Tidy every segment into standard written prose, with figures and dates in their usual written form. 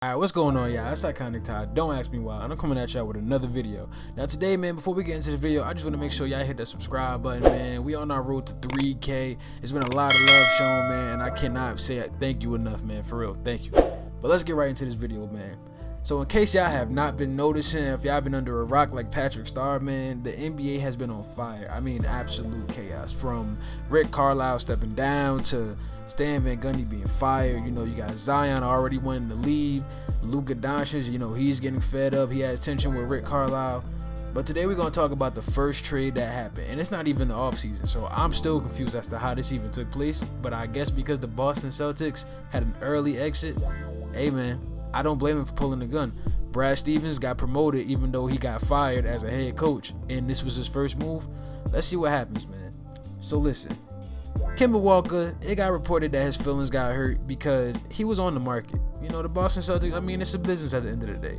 Alright, what's going on, y'all? It's Iconic Todd. Don't ask me why. And I'm coming at y'all with another video. Now today, man, before we get into this video, I just want to make sure y'all hit that subscribe button, man. We on our road to 3K. It's been a lot of love shown, man, and I cannot say thank you enough, man. For real, thank you. But let's get right into this video, man. So in case y'all have not been noticing, if y'all been under a rock like Patrick Star, man, the NBA has been on fire. I mean, absolute chaos. From Rick Carlisle stepping down to Stan Van Gundy being fired. You know, you got Zion already wanting to leave. Luka Doncic, you know, he's getting fed up. He has tension with Rick Carlisle. But today we're going to talk about the first trade that happened. And it's not even the offseason, so I'm still confused as to how this even took place. But I guess because the Boston Celtics had an early exit, hey, man, I don't blame him for pulling the gun. Brad Stevens got promoted even though he got fired as a head coach, and this was his first move. Let's see what happens, man. So listen, Kemba Walker, it got reported that his feelings got hurt because he was on the market. You know, the Boston Celtics, I mean, it's a business at the end of the day.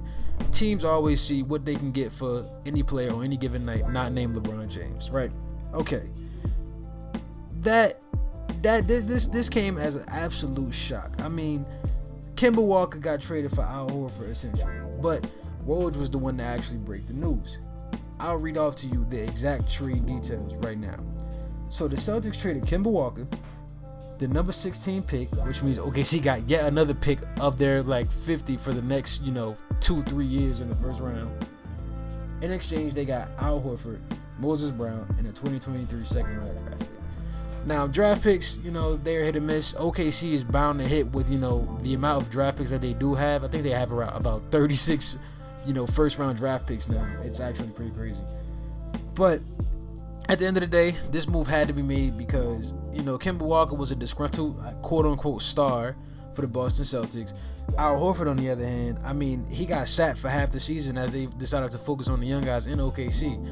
Teams always see what they can get for any player on any given night, not named LeBron James, right? Okay. This came as an absolute shock. I mean, Kemba Walker got traded for Al Horford essentially, but Woj was the one to actually break the news. I'll read off to you the exact trade details right now. So the Celtics traded Kemba Walker, the number 16 pick, which means OKC got yet another pick of their like 50 for the next, 2-3 years in the first round. In exchange, they got Al Horford, Moses Brown, and a 2023 second round draft pick. Now, draft picks, they're hit or miss. OKC is bound to hit with, the amount of draft picks that they do have. I think they have around about 36, first round draft picks now. It's actually pretty crazy. But at the end of the day, this move had to be made because, Kemba Walker was a disgruntled, quote unquote, star for the Boston Celtics. Al Horford, on the other hand, I mean, he got sat for half the season as they decided to focus on the young guys in OKC.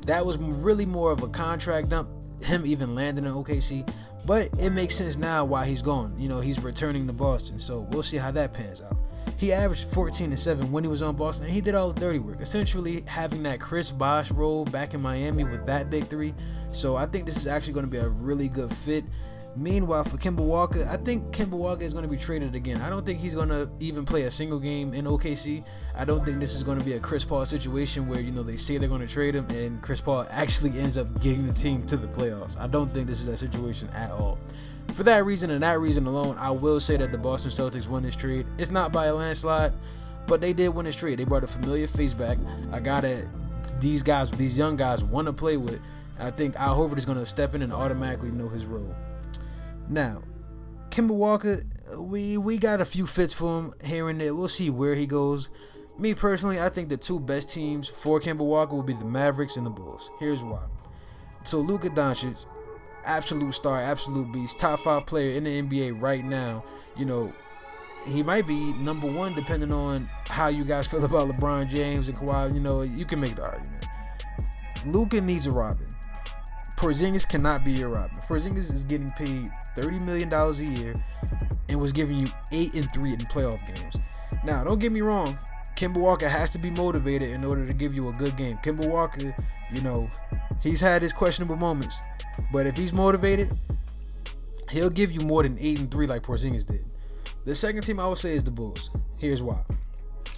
That was really more of a contract dump, him even landing in OKC, but it makes sense now why he's gone. He's returning to Boston, so we'll see how that pans out. He averaged 14-7 when he was on Boston, and he did all the dirty work, essentially having that Chris Bosh role back in Miami with that big three. So I think this is actually going to be a really good fit. Meanwhile, for Kemba Walker, I think Kemba Walker is going to be traded again. I don't think he's going to even play a single game in OKC. I don't think this is going to be a Chris Paul situation where, they say they're going to trade him and Chris Paul actually ends up getting the team to the playoffs. I don't think this is that situation at all. For that reason and that reason alone, I will say that the Boston Celtics won this trade. It's not by a landslide, but they did win this trade. They brought a familiar face back, a guy that these young guys want to play with. I think Al Horford is going to step in and automatically know his role. Now, Kemba Walker, we got a few fits for him here and there. We'll see where he goes. Me personally, I think the two best teams for Kemba Walker will be the Mavericks and the Bulls. Here's why. So Luka Doncic, absolute star, absolute beast, top 5 player in the NBA right now. He might be number 1 depending on how you guys feel about LeBron James and Kawhi. You can make the argument. Luka needs a Robin. Porzingis cannot be your Robin. Porzingis is getting paid $30 million a year and was giving you 8-3 in playoff games. Now, don't get me wrong. Kemba Walker has to be motivated in order to give you a good game. Kemba Walker, he's had his questionable moments. But if he's motivated, he'll give you more than 8-3 like Porzingis did. The second team I would say is the Bulls. Here's why.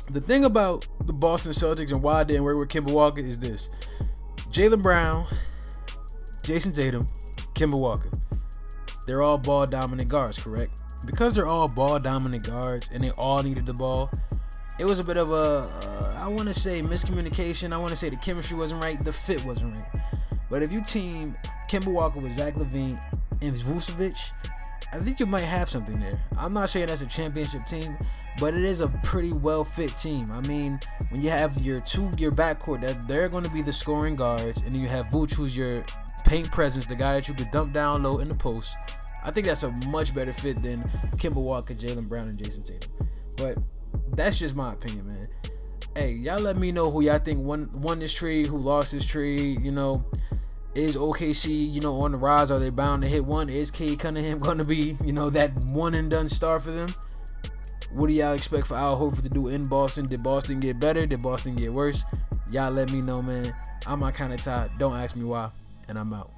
The thing about the Boston Celtics and why I didn't work with Kemba Walker is this. Jaylen Brown, Jason Tatum, Kemba Walker. They're all ball dominant guards, correct? Because they're all ball dominant guards and they all needed the ball, it was a bit of I want to say miscommunication. I want to say the chemistry wasn't right, the fit wasn't right. But if you team Kemba Walker with Zach LaVine and Vucevic, I think you might have something there. I'm not saying that's a championship team, but it is a pretty well fit team. I mean, when you have your backcourt, that they're going to be the scoring guards, and then you have Vooch, who's your paint presence, the guy that you could dump down low in the post. I think that's a much better fit than Kemba Walker, Jaylen Brown, and Jason Tatum. But that's just my opinion, man. Hey, y'all let me know who y'all think won this trade, who lost this trade. Is OKC, on the rise? Are they bound to hit one? Is Cade Cunningham going to be, that one and done star for them? What do y'all expect for Al Horford to do in Boston? Did Boston get better? Did Boston get worse? Y'all let me know, man. I'm Iconic Todd. Don't ask me why. And I'm out.